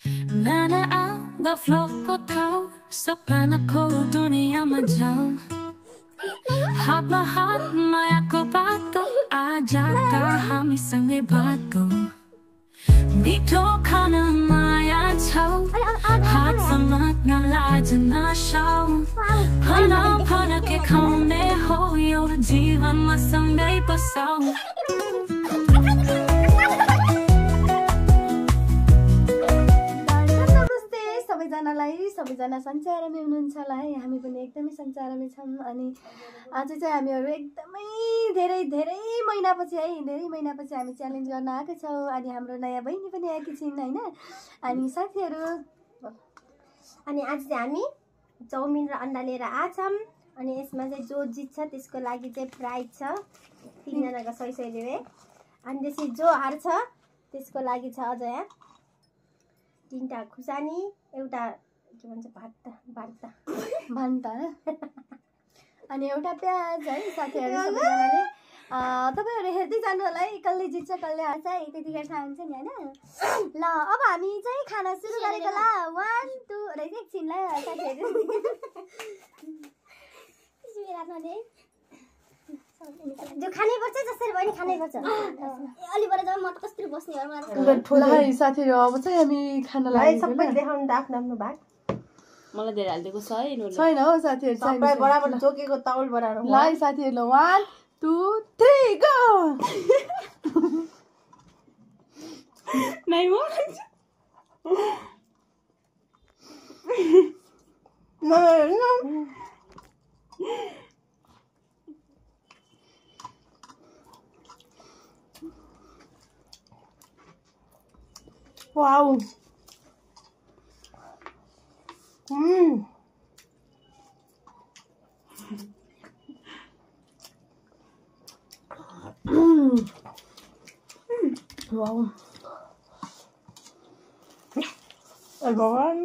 나는 out the flow 꽃하고 썩어놓고 दुनियामा जाऊँ हातमा हातमा आएको बाटो आजका हामीसँगै बाटो मिठो खान माया छौ हात समात्न लाज नसाऊ भन के खाउने हो यो जीवनमा सँगै बसौँ सबैजना सञ्चारमा हुनुहुन्छ होला है हामी पनि एकदमै सञ्चारमा छौँ अनि आज चाहिँ हामीहरू एकदमै धेरै महिनापछि हामी च्यालेन्ज गर्न आएको छौँ अनि हाम्रो नयाँ बहिनी पनि आएकी छिन् हैन अनि साथीहरू अनि आज चाहिँ हामी चाउमिन र अन्डा लिएर आछौँ अनि यसमा चाहिँ जो जित्छ त्यसको लागि चाहिँ प्राइज छ 3 जनाको 100 रुपैयाँ अनि त्यसै जो हार्छ त्यसको लागि छ अझ यहाँ 3टा खुर्सानी एउटा के भन्छ भान्ता अनि एउटा प्याज है साथीहरू सबैजनाले तपाईहरु हेर्दै जानु होला है कसले जित्छ कसले हार्छ है त्यतिखेर थाहा हुन्छ नि हैन ल अब हामी चाहिँ खाना सुरु गरेको ला 1 2 र एकछिन ल साथीहरू जो खानै पर्छ जसरी पनि खानै पर्छ अलि पर जब म त कस्तरी बस्ने हो ठोला साथीहरू अब चाहिँ हामी खाना लाग्यो सबै देखाउनु त आफ्नो भाग मलाई धेरै हाल्दिएको छैन हो साथीहरू सबै बराबर चोकेको तौल बराबर ल साथीहरू 1 2 3 गो नै म वाओ वाओ भगवान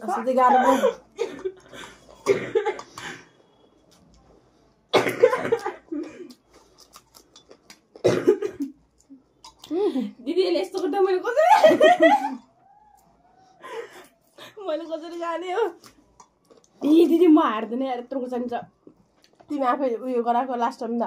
अस्ति गाह्रो दिदीले यस्तो गर्दा मैले कसरी जाने हो ए दिदी म हार्दैन यार यत्रो खुर्सानी छ तिमी आफै उयो गराको लास्ट टाइम त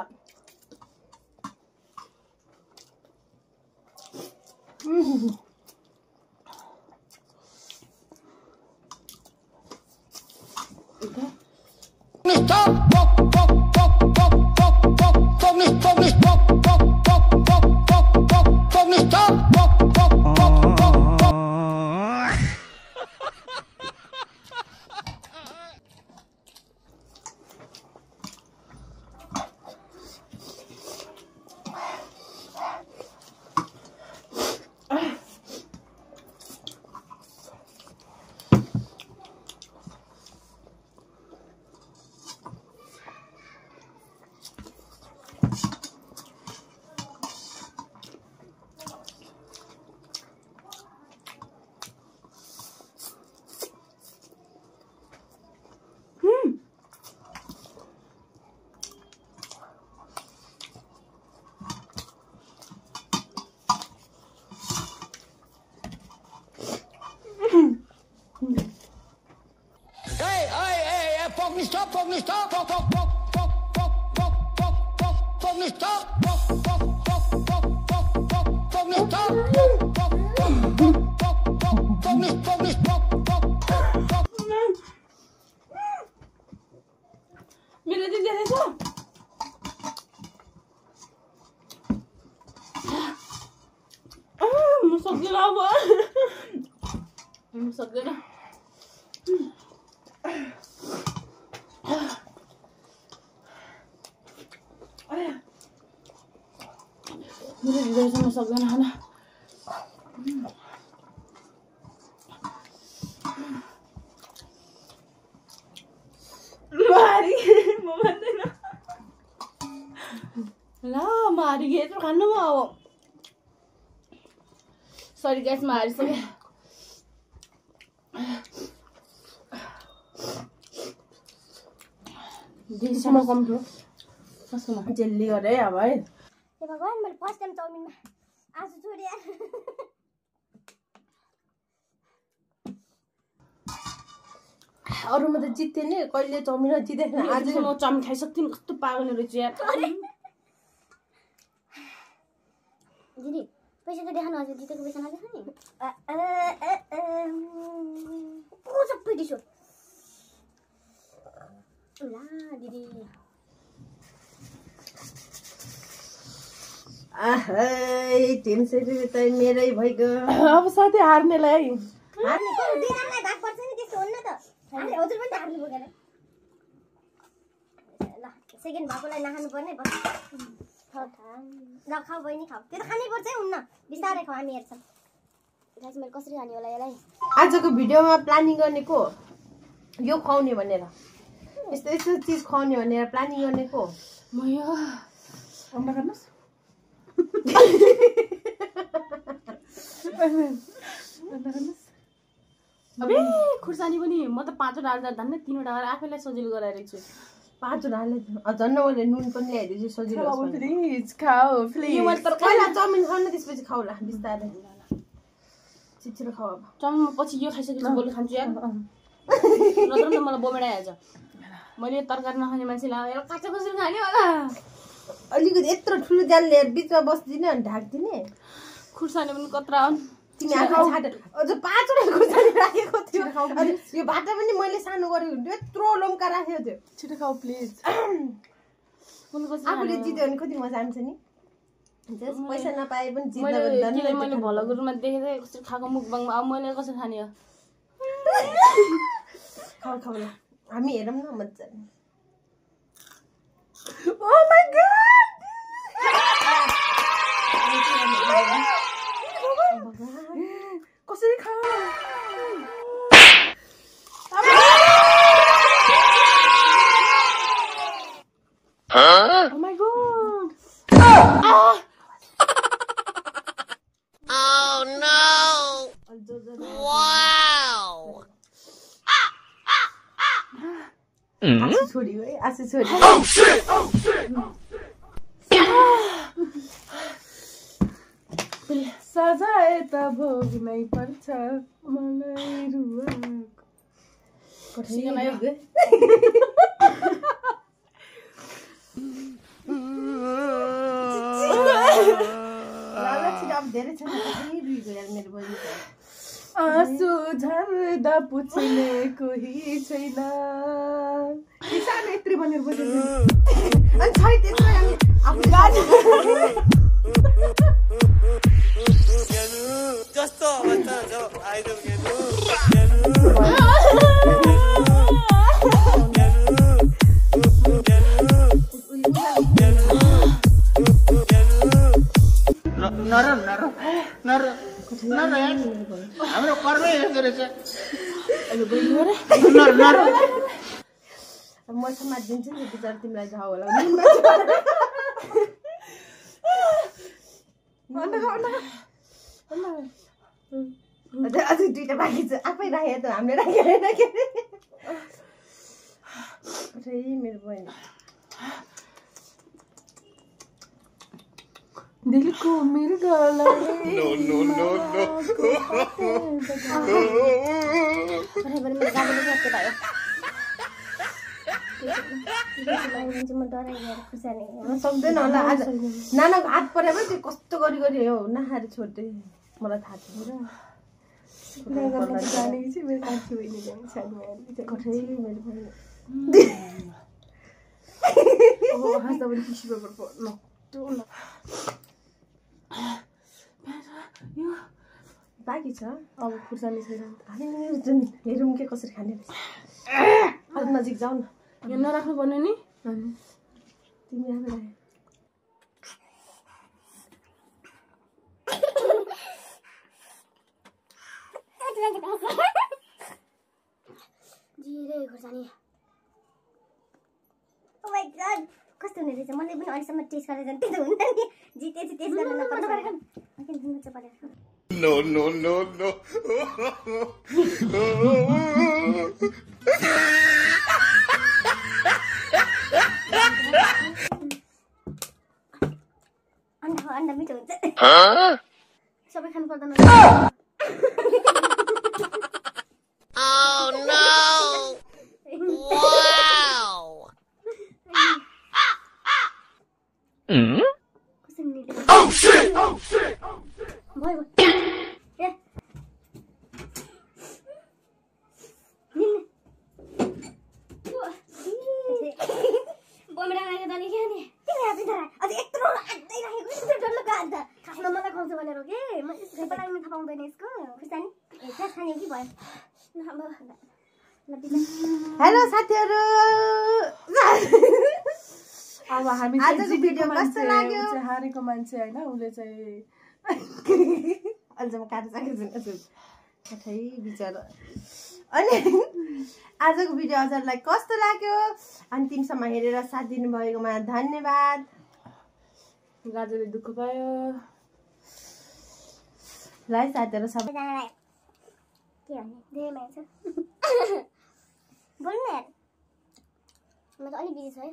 मेरो दिन धेरै छ म सक्दिन अब म सक्दिन मेरो दिदीसँग सक्दैन खाना ला मारी गए तो खाना में आओ सॉरी गैस मारी सके डिसमा कम थियो जेल्ली गरे अब है ए भगवान मैले फर्स्ट टाइम चाउमिनमा आँसु छोडे यार अरूमा त जित्थे नि कहिले चाउमिन जितेको छैन आज म चाउमिन खाइसक्थेँ नि कस्तो पागल रहेछ यार दिदी पैसा त देखाउनु हजुर जितेको पैसा नदेखाउ नि को सबै दिसो ला दिदी आहै 300 रुपियाँ त मेरै भइगयो अब साथै हार्नेलाई हार्ने को दिनालाई भाग पर्छ नि त्यस्तो हुन्न त हामी हजुर पनि त हार्नु बोकेर ल सेकेन्ड भएकोलाई नखानु पर्ने बस ल खाऊ बहिनी खाऊ त्यो त खानै पर्छ है हुन्न बिस्तारै खाऊ हामी हेर्छौँ गाइस मैले कसरी खाने होला यसलाई आजको भिडियोमा प्लानिङ गर्ने को यो खुवाउने भनेर यस्तो यस्तो चिज खुवाउने भनेर प्लानिङ गर्ने को म यो अन्डा खानुहोस् अबे खुर्सानी पनि म त 5 हाल्दा धन्ने 3 हालेर आफैलाई सजिलो गराइरहेको छु 5 हाल्ने झन् मैले नुन पनि ल्याइदिन्छु सजिलो होस् भनेर। प्लिज खाऊ यो प्लिज मैले तर पहिला चाउमिन खाऊ न त्यसपछि खाउला बिस्तारै छिटो खाऊ अब चाउमिन म पछि यो खाइसकेपछि बोल्नु खान्छु यार नत्र त मलाई बोमेडाइहाल्छ मैले तरकारी नखाने मान्छेलाई यार काँचो कसरी खाने होला अलिकति यत्रो ठुलो जान लिएर बिचमा बस्दिने अनि ढाक्दिने खुर्सानी पनि कत्रा हुन् तिमी आफै छाड अझ 5 वटा खुर्सानी राखेको थियो अनि यो भाटा पनि मैले सानो गरेको हुन्थ्यो यत्रो लम्का राखेको थियो छिटो खाऊ प्लिज आफूले जित्यो भने कति मजा आउँछ नि जस पैसा नपाए पनि मैले भलो गुरुमा देखेँ कसरी खाएको मुखबाङमा अब मैले कसरी खाने हो खाऊ खाऊ ल हामी हेरौँ न मजाले ओ माय गॉड कसरी खाऊ Oh my god! Oh no! Wow! आँसु छोड्यो है आँसु छोड्यो सजाए त भोग्नै पर्छ मलाई रुवाको धेरै छ मेरो बहिनी आँसु झर्दा पुछ्ने कोही छैन सानो यत्रो भनेर बोलेको अनि छै त्यत्रो आफ्नो गाडी जस्तो अवस्था छ आइदिनु हाम्रो कर्मै यस्तो रहेछ म समाज दिन्छु नि बिचार तिमीलाई जाऊ होला अझै 2टा बाँकी छ आफै राखे त हामीले राखेर मेरो बहिनी दिलको मृगलाई सक्दैन होला आज नानाको हात परे पनि त्यो कस्तो गरी गरी हो नखाएर छोड्दै मलाई थाहा थिएन बाँकी छ अब खुर्सानी छैन हेरौँ के कसरी खाने नजिक जाऊ न यो नराख्नु पर्ने नि तिमी आफै राख जिरे खुर्सानी ओ माय गॉड कस्तो हुने रहेछ मैले पनि अहिलेसम्म टेस्ट गरेर जान्थे त हुन्न नि जिते चाहिँ टेस्ट गर्न नपर्छ No, no, no, no. मिठो हुन्छ सबै खानु पर्दैन Oh no! Wow! Oh shit! Oh shit! भयो ए बोमेडा आएको त नि के नि अझ यत्रो आँट्दै राखेको यस्तो डल्लो गान्छ खासमा मलाई खुवाउँछु भनेर के म यसको लागि थाहा पाउँदैन यसको खुर्सानी ए त्यहाँ खाने कि भयो हेलो साथीहरु अब हामी आजको भिडियो कस्तो लाग्यो हारेको मान्छे हैन उले चाहिँ अझ म काट्न सकेको छु कतै बिचारा अनि आजको भिडियो हजुरलाई कस्तो लाग्यो अन्तिमसम्म हेरेर साथ दिनुभएकोमा धन्यवाद गाजरले दुःख पायो ल साथीहरु सबै के भन्ने धेरै मान्छ बोल्नु यार म त अलि बिजी छु है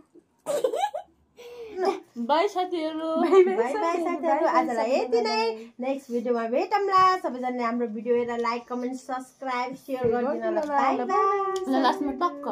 बाई साथीहरु बाइ बाइ साथीहरु आजलाई यति नै नेक्स्ट भिडियोमा भेटौँला सबैजनाले हाम्रो भिडियो हेरेर लाइक कमेन्ट सब्स्क्राइब शेयर गरिदिनु होला बाइ बाइ लास्टमा टक्क